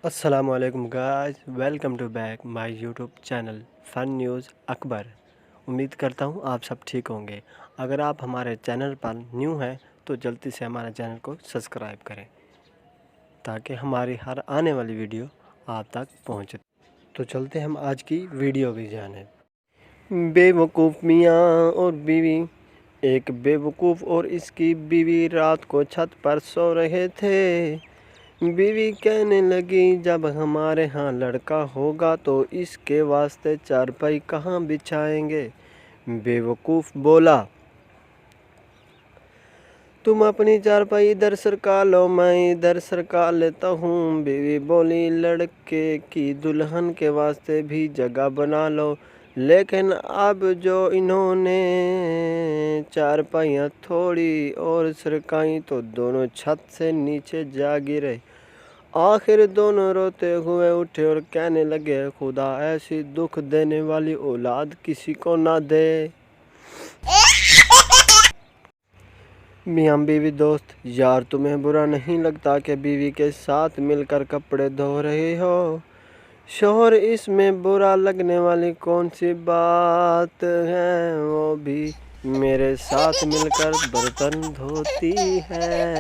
السلام علیکم guys, welcome to back my YouTube channel fun news Akbar. امید کرتا ہوں آپ سب ٹھیک ہوں گے۔ اگر آپ ہمارے چینل پر نیو ہیں تو جلدی سے ہمارے چینل کو سبسکرائب کریں تاکہ ہماری ہر آنے والی ویڈیو آپ تک پہنچے۔ تو چلتے ہم آج کی ویڈیو بھی جانیں۔ بے وقوف میاں اور بیوی۔ ایک بے وقوف اور اس کی بیوی رات کو چھت پر سو رہے تھے۔ بیوی کہنے لگی، جب ہمارے ہاں لڑکا ہوگا تو اس کے واسطے چارپائی کہاں بچھائیں گے؟ بے وقوف بولا، تم اپنی چارپائی ادھر سرکا لو، میں ادھر سرکا لیتا ہوں۔ بیوی بولی، لڑکے کی دلہن کے واسطے بھی جگہ بنا لو۔ لیکن اب جو انہوں نے چارپائیاں تھوڑی اور سرکائیں تو دونوں چھت سے نیچے جا گرے۔ آخر دونوں روتے ہوئے اٹھے اور کہنے لگے، خدا ایسی دکھ دینے والی اولاد کسی کو نہ دے۔ میاں بیوی دوست، یار تمہیں برا نہیں لگتا کہ بیوی کے ساتھ مل کر کپڑے دھو رہے ہو؟ شوہر، اس میں برا لگنے والی کون سی بات ہے؟ وہ بھی میرے ساتھ مل کر برتن دھوتی ہے۔